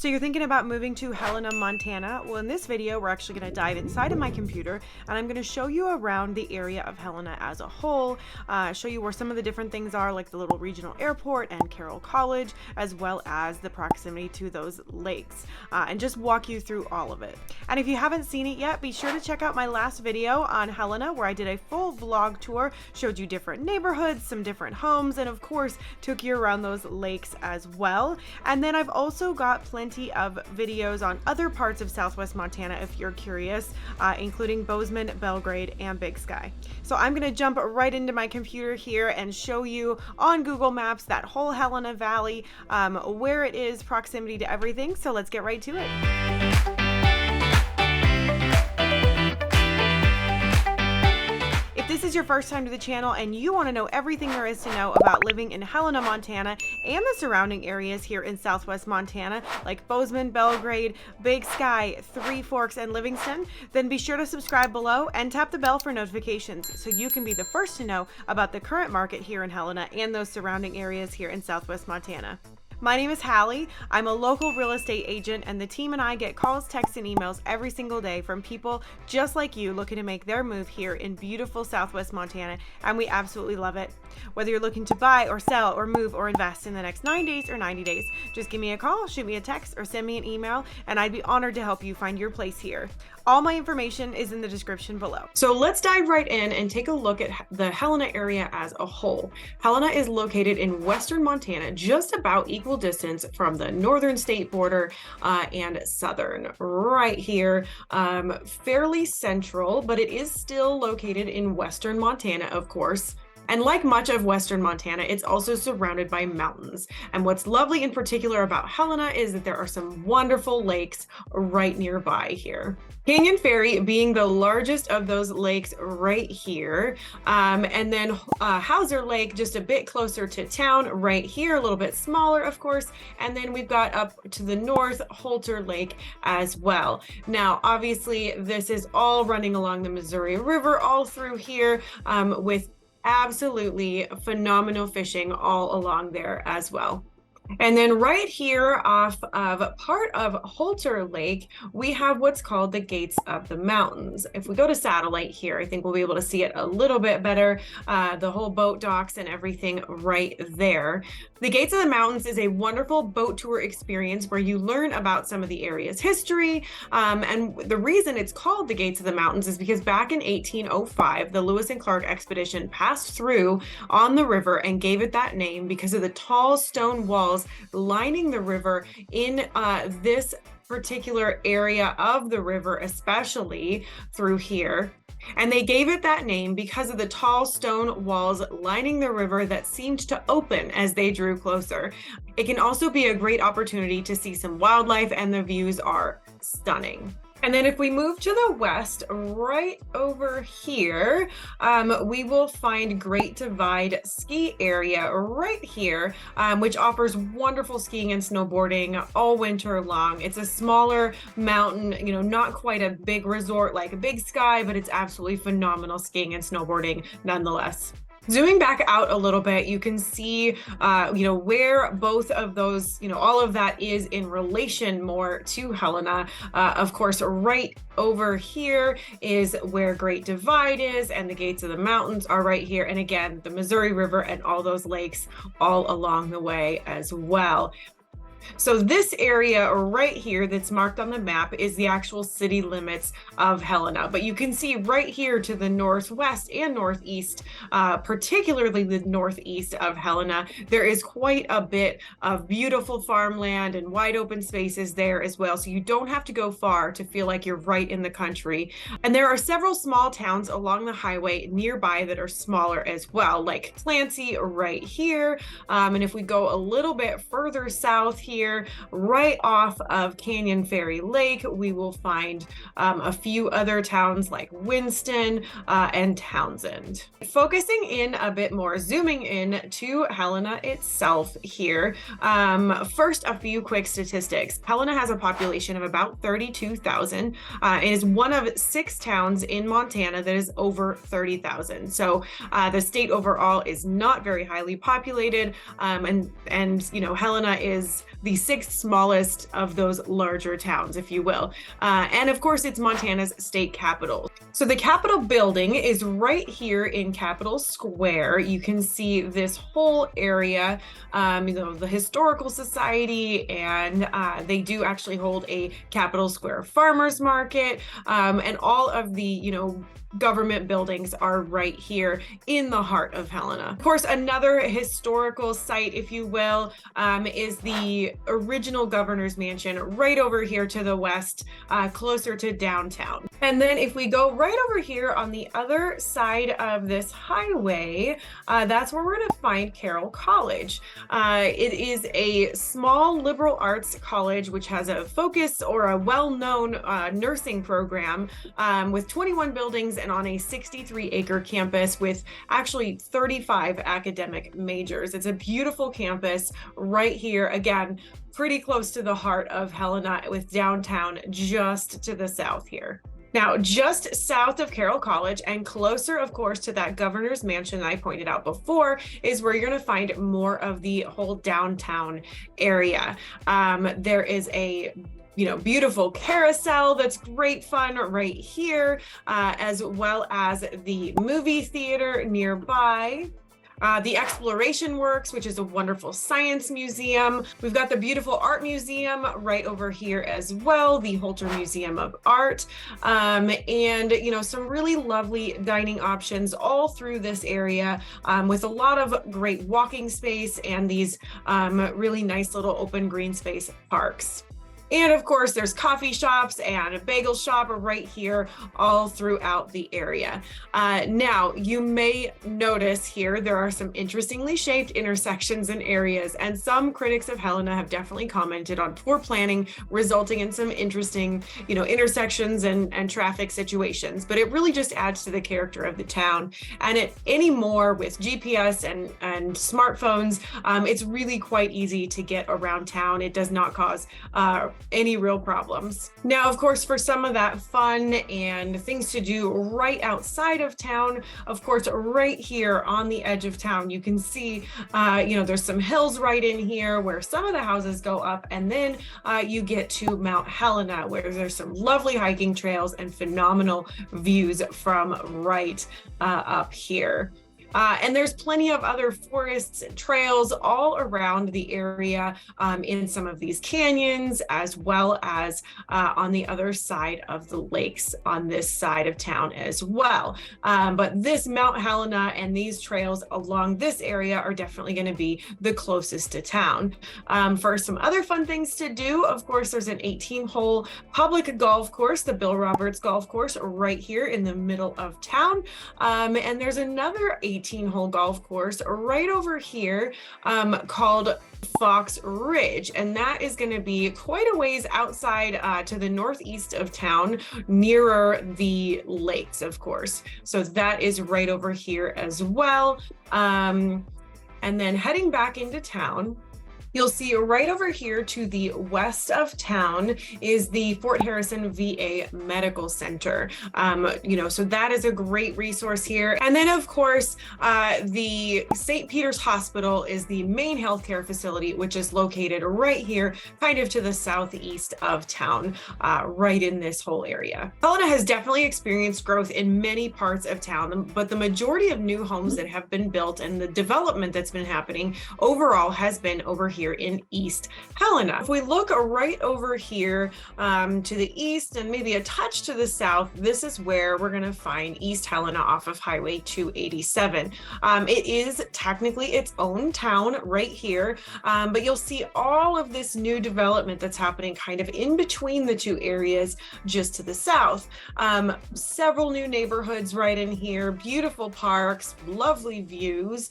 So you're thinking about moving to Helena, Montana? Well, in this video, we're actually going to dive inside of my computer and I'm going to show you around the area of Helena as a whole, show you where some of the different things are, like the little regional airport and Carroll College, as well as the proximity to those lakes, and just walk you through all of it. And if you haven't seen it yet, be sure to check out my last video on Helena, where I did a full vlog tour, showed you different neighborhoods, some different homes, and of course, took you around those lakes as well. And then I've also got plenty of videos on other parts of Southwest Montana if you're curious, including Bozeman, Belgrade, and Big Sky. So I'm going to jump right into my computer here and show you on Google Maps that whole Helena Valley, where it is, proximity to everything. So let's get right to it. If this is your first time to the channel and you want to know everything there is to know about living in Helena, Montana and the surrounding areas here in Southwest Montana, like Bozeman, Belgrade, Big Sky, Three Forks, and Livingston, then be sure to subscribe below and tap the bell for notifications so you can be the first to know about the current market here in Helena and those surrounding areas here in Southwest Montana. My name is Hallie. I'm a local real estate agent, and the team and I get calls, texts, and emails every single day from people just like you looking to make their move here in beautiful Southwest Montana, and we absolutely love it. Whether you're looking to buy or sell or move or invest in the next 9 days or 90 days, just give me a call, shoot me a text, or send me an email, and I'd be honored to help you find your place here. All my information is in the description below. So let's dive right in and take a look at the Helena area as a whole. Helena is located in western Montana, just about equal distance from the northern state border and southern, right here, fairly central, but it is still located in western Montana, of course. And like much of western Montana, it's also surrounded by mountains. And what's lovely in particular about Helena is that there are some wonderful lakes right nearby here. Canyon Ferry being the largest of those lakes right here. And then Hauser Lake just a bit closer to town right here, a little bit smaller, of course. And then we've got up to the north, Holter Lake as well. Now, obviously, this is all running along the Missouri River all through here, with absolutely phenomenal fishing all along there as well. And then right here off of part of Holter Lake, we have what's called the Gates of the Mountains. If we go to satellite here, I think we'll be able to see it a little bit better, the whole boat docks and everything right there. The Gates of the Mountains is a wonderful boat tour experience where you learn about some of the area's history. And the reason it's called the Gates of the Mountains is because back in 1805, the Lewis and Clark expedition passed through on the river and gave it that name because of the tall stone walls lining the river in this particular area of the river, especially through here. And they gave it that name because of the tall stone walls lining the river that seemed to open as they drew closer. It can also be a great opportunity to see some wildlife, and the views are stunning. And then if we move to the west, right over here, we will find Great Divide Ski Area right here, which offers wonderful skiing and snowboarding all winter long. It's a smaller mountain, you know, not quite a big resort like Big Sky, but it's absolutely phenomenal skiing and snowboarding nonetheless. Zooming back out a little bit, you can see, where both of those, all of that is in relation more to Helena. Of course, right over here is where Great Divide is, and the Gates of the Mountains are right here. And again, the Missouri River and all those lakes all along the way as well. So this area right here that's marked on the map is the actual city limits of Helena. But you can see right here to the northwest and northeast, particularly the northeast of Helena, there is quite a bit of beautiful farmland and wide open spaces there as well. So you don't have to go far to feel like you're right in the country. And there are several small towns along the highway nearby that are smaller as well, like Clancy right here. And if we go a little bit further south here, right off of Canyon Ferry Lake, we will find a few other towns like Winston and Townsend. Focusing in a bit more, zooming in to Helena itself here. First, a few quick statistics. Helena has a population of about 32,000. It is one of 6 towns in Montana that is over 30,000. So the state overall is not very highly populated, and Helena is the sixth smallest of those larger towns, if you will. And of course, it's Montana's state capital. So the Capitol building is right here in Capitol Square. You can see this whole area, the Historical Society, and they do actually hold a Capitol Square farmers market, and all of the, government buildings are right here in the heart of Helena. Of course, another historical site, if you will, is the original governor's mansion right over here to the west, closer to downtown. And then if we go right over here on the other side of this highway, that's where we're going to find Carroll College. It is a small liberal arts college which has a focus or a well-known nursing program with 21 buildings and on a 63-acre campus with actually 35 academic majors. It's a beautiful campus right here, again, pretty close to the heart of Helena with downtown just to the south here. Now, just south of Carroll College and closer, of course, to that governor's mansion that I pointed out before is where you're going to find more of the whole downtown area. There is a beautiful carousel that's great fun right here, as well as the movie theater nearby. The Exploration Works, which is a wonderful science museum. We've got the beautiful art museum right over here as well, the Holter Museum of Art, and some really lovely dining options all through this area, with a lot of great walking space and these really nice little open green space parks. And of course, there's coffee shops and a bagel shop right here all throughout the area. Now, you may notice here there are some interestingly shaped intersections and areas, and some critics of Helena have definitely commented on poor planning, resulting in some interesting, intersections and traffic situations. But it really just adds to the character of the town. And anymore with GPS and smartphones, it's really quite easy to get around town. It does not cause any real problems. Now, of course, for some of that fun and things to do right outside of town, of course, right here on the edge of town, you can see, there's some hills right in here where some of the houses go up, and then you get to Mount Helena, where there's some lovely hiking trails and phenomenal views from right up here. And there's plenty of other forests and trails all around the area, in some of these canyons, as well as on the other side of the lakes on this side of town as well. But this Mount Helena and these trails along this area are definitely going to be the closest to town. For some other fun things to do, of course, there's an 18-hole public golf course, the Bill Roberts Golf Course, right here in the middle of town. And there's another 18-hole golf course right over here, called Fox Ridge, and that is going to be quite a ways outside, to the northeast of town, nearer the lakes, of course. So that is right over here as well. And then heading back into town, you'll see right over here to the west of town is the Fort Harrison VA Medical Center. So that is a great resource here. And then, of course, the St. Peter's Hospital is the main healthcare facility, which is located right here, kind of to the southeast of town, right in this whole area. Helena has definitely experienced growth in many parts of town, but the majority of new homes that have been built and the development that's been happening overall has been over here in East Helena. If we look right over here to the east and maybe a touch to the south, this is where we're going to find East Helena off of Highway 287. It is technically its own town right here, but you'll see all of this new development that's happening kind of in between the two areas just to the south. Several new neighborhoods right in here, beautiful parks, lovely views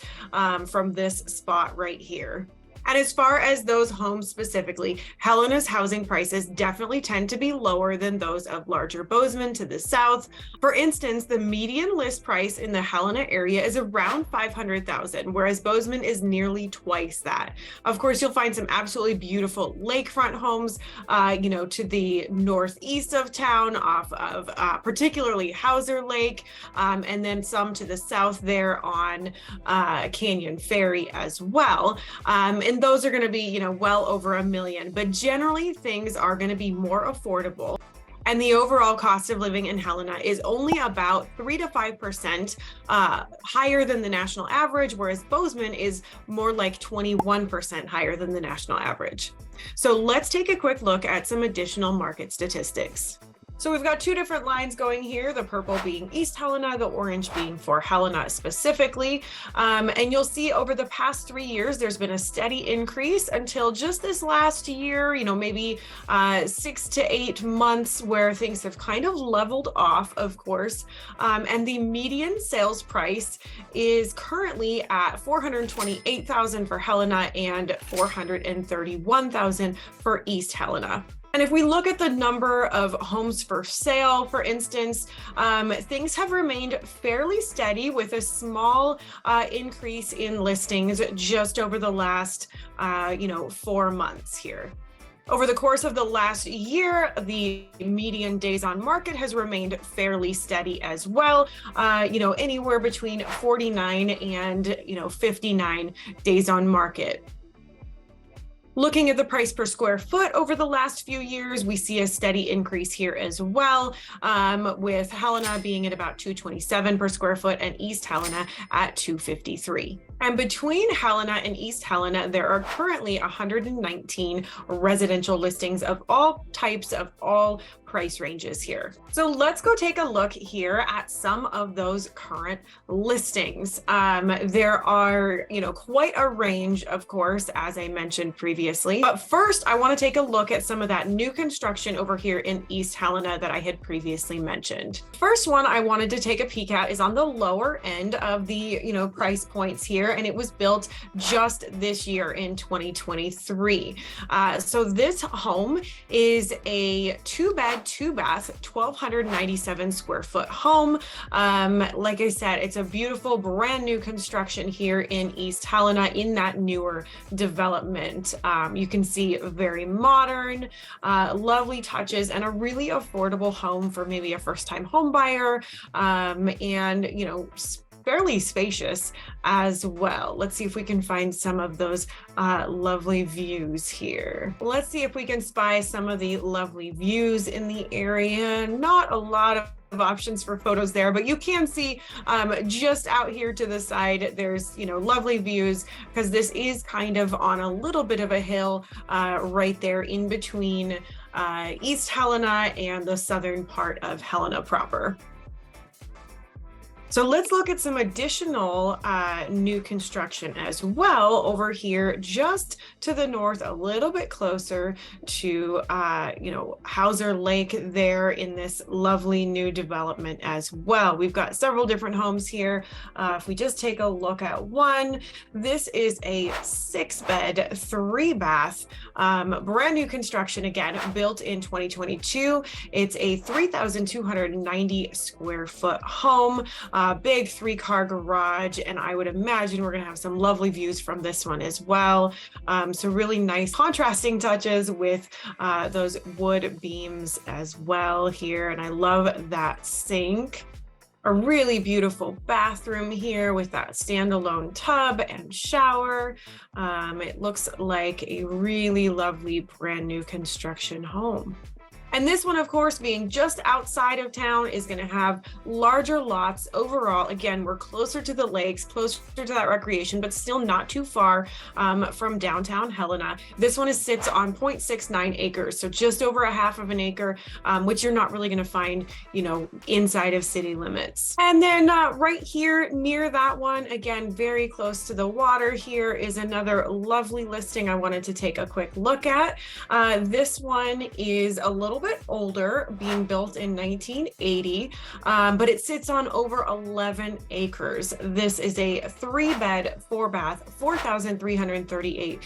from this spot right here. And as far as those homes specifically, Helena's housing prices definitely tend to be lower than those of larger Bozeman to the south. For instance, the median list price in the Helena area is around $500,000, whereas Bozeman is nearly twice that. Of course, you'll find some absolutely beautiful lakefront homes, to the northeast of town off of particularly Hauser Lake, and then some to the south there on Canyon Ferry as well. And and those are going to be, well over $1 million. But generally, things are going to be more affordable. And the overall cost of living in Helena is only about 3 to 5% higher than the national average, whereas Bozeman is more like 21% higher than the national average. So let's take a quick look at some additional market statistics. So we've got two different lines going here, the purple being East Helena, the orange being for Helena specifically. And you'll see over the past 3 years, there's been a steady increase until just this last year, maybe 6 to 8 months where things have kind of leveled off, of course. And the median sales price is currently at $428,000 for Helena and $431,000 for East Helena. And if we look at the number of homes for sale, for instance, things have remained fairly steady with a small increase in listings just over the last, 4 months here. Over the course of the last year, the median days on market has remained fairly steady as well, anywhere between 49 and, 59 days on market. Looking at the price per square foot over the last few years, we see a steady increase here as well, with Helena being at about $227 per square foot and East Helena at $253. And between Helena and East Helena, there are currently 119 residential listings of all types, of all price ranges here. So let's go take a look here at some of those current listings. There are, quite a range, of course, as I mentioned previously. But first, I want to take a look at some of that new construction over here in East Helena that I had previously mentioned. First one I wanted to take a peek at is on the lower end of the, price points here, and it was built just this year in 2023. So this home is a 2-bed, 2-bath, 1,297 square foot home. Like I said, it's a beautiful brand new construction here in East Helena in that newer development. You can see very modern, lovely touches, and a really affordable home for maybe a first-time home buyer, and fairly spacious as well. Let's see if we can find some of those lovely views here. Let's see if we can spy some of the lovely views in the area. Not a lot of options for photos there, but you can see just out here to the side, there's lovely views, because this is kind of on a little bit of a hill right there in between East Helena and the southern part of Helena proper. So let's look at some additional new construction as well over here, just to the north, a little bit closer to, Hauser Lake there in this lovely new development as well. We've got several different homes here. If we just take a look at one, this is a 6-bed, 3-bath, brand new construction, again, built in 2022. It's a 3,290 square foot home. Big 3-car garage, and I would imagine we're gonna have some lovely views from this one as well. So really nice contrasting touches with those wood beams as well here, and I love that sink. A really beautiful bathroom here with that standalone tub and shower. It looks like a really lovely brand new construction home. And this one, of course, being just outside of town, is going to have larger lots overall. Again, we're closer to the lakes, closer to that recreation, but still not too far from downtown Helena. This one sits on 0.69 acres, so just over a half of an acre, which you're not really going to find, inside of city limits. And then right here near that one, again, very close to the water here, is another lovely listing I wanted to take a quick look at. This one is a little bit older, being built in 1980, but it sits on over 11 acres. This is a 3-bed, 4-bath, 4,338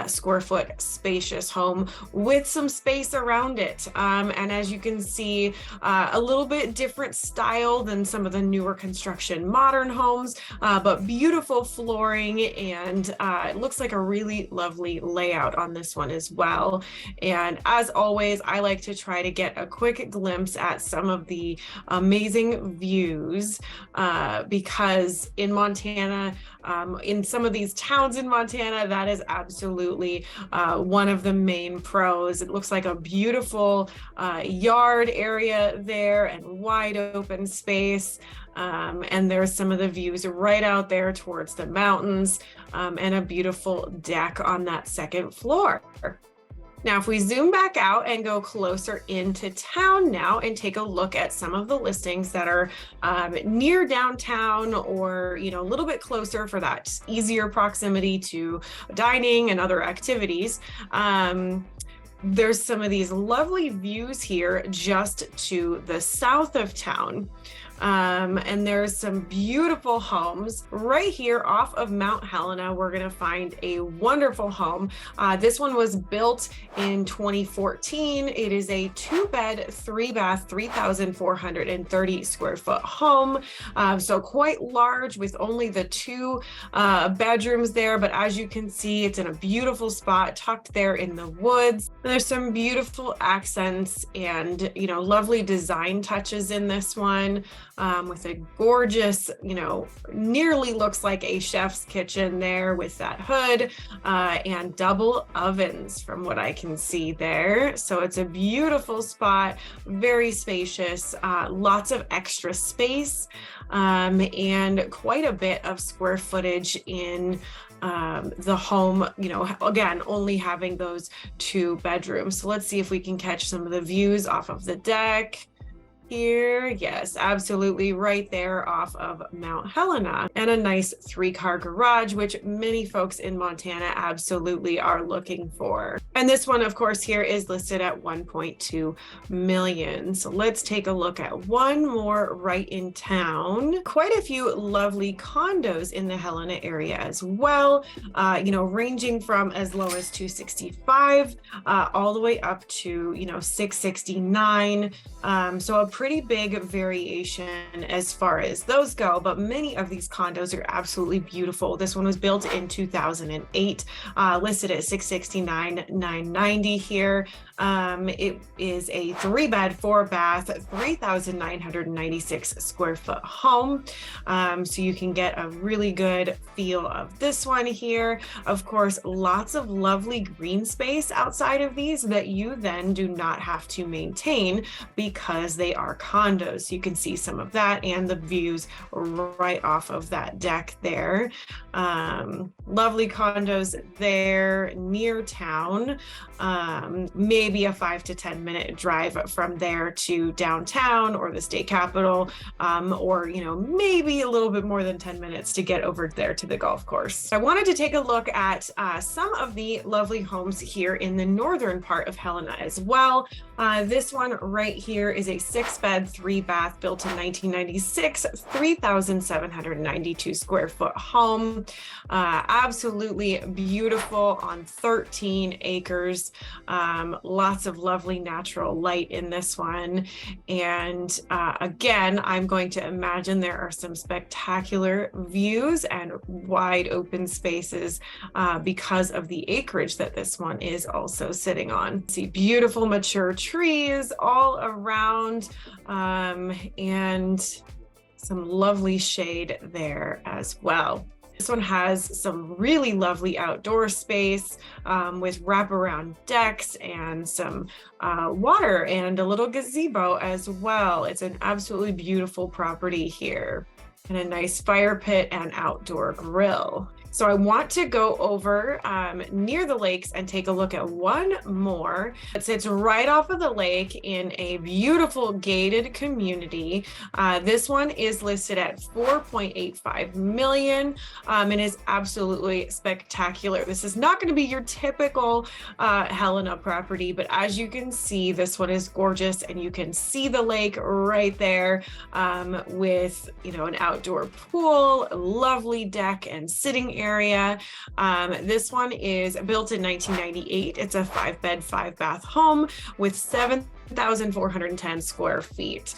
square foot spacious home with some space around it. And as you can see, a little bit different style than some of the newer construction modern homes, but beautiful flooring, and it looks like a really lovely layout on this one as well. And as always, I like to to try to get a quick glimpse at some of the amazing views because in Montana, in some of these towns in Montana, that is absolutely one of the main pros. It looks like a beautiful yard area there and wide open space. And there's some of the views right out there towards the mountains, and a beautiful deck on that second floor. Now, if we zoom back out and go closer into town now and take a look at some of the listings that are near downtown or, a little bit closer for that easier proximity to dining and other activities, there's some of these lovely views here just to the south of town. And there's some beautiful homes right here off of Mount Helena. We're going to find a wonderful home. This one was built in 2014. It is a 2-bed, 3-bath, 3,430 square foot home. So quite large with only the 2 bedrooms there. But as you can see, it's in a beautiful spot tucked there in the woods. And there's some beautiful accents and, lovely design touches in this one. With a gorgeous, nearly looks like a chef's kitchen there with that hood, and double ovens from what I can see there. So it's a beautiful spot, very spacious, lots of extra space, and quite a bit of square footage in the home, again, only having those 2 bedrooms. So let's see if we can catch some of the views off of the deck. Here, yes, absolutely, right there off of Mount Helena, and a nice 3-car garage, which many folks in Montana absolutely are looking for. And this one, of course, here is listed at 1.2 million. So let's take a look at one more right in town. Quite a few lovely condos in the Helena area as well, ranging from as low as 265 all the way up to 669. So a pretty big variation as far as those go, but many of these condos are absolutely beautiful. This one was built in 2008, listed at $669,990 here. It is a 3-bed, 4-bath, 3,996 square foot home. So you can get a really good feel of this one here. Of course, lots of lovely green space outside of these that you then do not have to maintain because they are condos. So you can see some of that and the views right off of that deck there. Lovely condos there near town. Maybe a 5 to 10 minute drive from there to downtown or the state capitol, or maybe a little bit more than 10 minutes to get over there to the golf course. I wanted to take a look at some of the lovely homes here in the northern part of Helena as well. This one right here is a 6-bed, 3-bath built in 1996, 3,792 square foot home. Absolutely beautiful on 13 acres. Lots of lovely natural light in this one. And again, I'm going to imagine there are some spectacular views and wide open spaces because of the acreage that this one is also sitting on. See beautiful mature trees all around, and some lovely shade there as well. This one has some really lovely outdoor space with wraparound decks and some water and a little gazebo as well. It's an absolutely beautiful property here, and a nice fire pit and outdoor grill. So I want to go over near the lakes and take a look at one more that sits right off of the lake in a beautiful gated community. This one is listed at 4.85 million and is absolutely spectacular. This is not going to be your typical Helena property, but as you can see, this one is gorgeous, and you can see the lake right there with an outdoor pool, lovely deck and sitting area. This one is built in 1998. It's a 5-bed, 5-bath home with 7,410 square feet.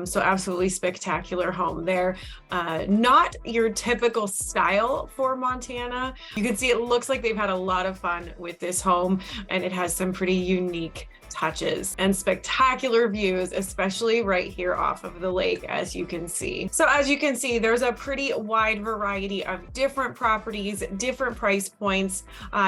So absolutely spectacular home there. Not your typical style for Montana. You can see it looks like they've had a lot of fun with this home, and it has some pretty unique touches and spectacular views, especially right here off of the lake, as you can see. So as you can see, there's a pretty wide variety of different properties, different price points,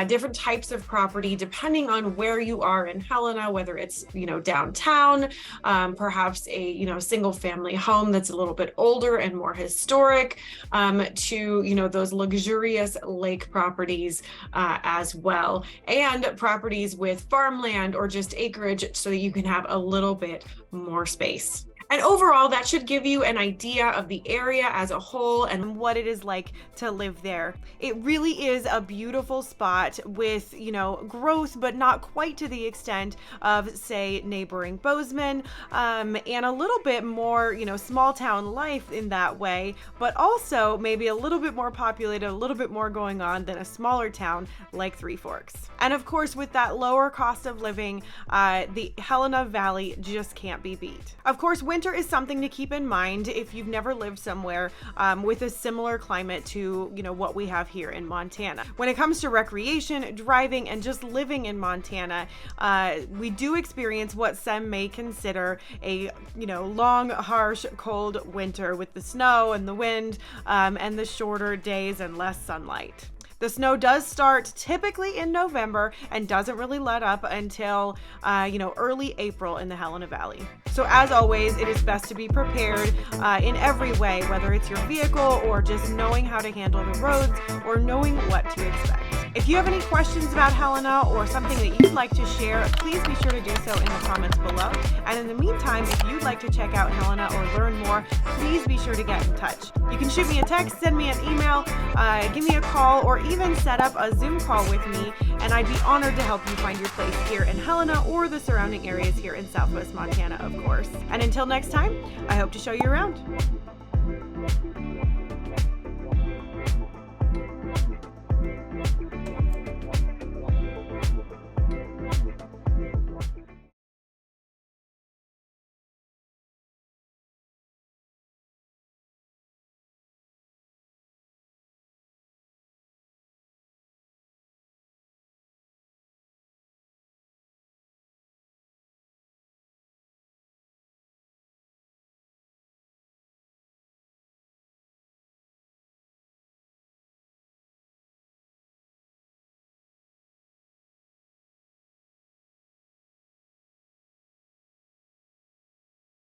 different types of property, depending on where you are in Helena, whether it's, downtown, perhaps a, single family home that's a little bit older and more historic, to, those luxurious lake properties as well, and properties with farmland or just acreage so that you can have a little bit more space. And overall, that should give you an idea of the area as a whole and what it is like to live there. It really is a beautiful spot with, growth, but not quite to the extent of, say, neighboring Bozeman, and a little bit more, small town life in that way, but also maybe a little bit more populated, a little bit more going on than a smaller town like Three Forks. And of course, with that lower cost of living, the Helena Valley just can't be beat. Of course, winter is something to keep in mind if you've never lived somewhere with a similar climate to what we have here in Montana. When it comes to recreation, driving, and just living in Montana, we do experience what some may consider a long, harsh, cold winter with the snow and the wind and the shorter days and less sunlight. The snow does start typically in November and doesn't really let up until, early April in the Helena Valley. So as always, it is best to be prepared in every way, whether it's your vehicle or just knowing how to handle the roads or knowing what to expect. If you have any questions about Helena or something that you'd like to share, please be sure to do so in the comments below. And in the meantime, if you'd like to check out Helena or learn more, please be sure to get in touch. You can shoot me a text, send me an email, give me a call, or even set up a Zoom call with me, and I'd be honored to help you find your place here in Helena or the surrounding areas here in Southwest Montana, of course. And until next time, I hope to show you around.